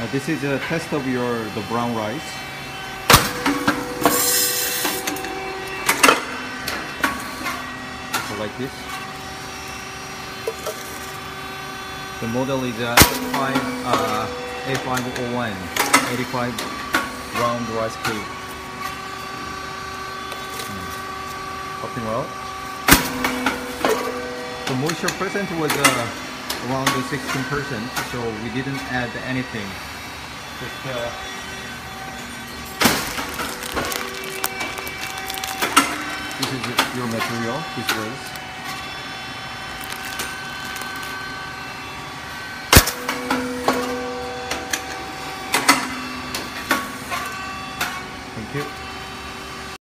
This is a test of the brown rice. So like this. The model is A501, 85 round rice cake. Popping well. The moisture percent was around 16%, so we didn't add anything. Just this is your material, this rice. Thank you.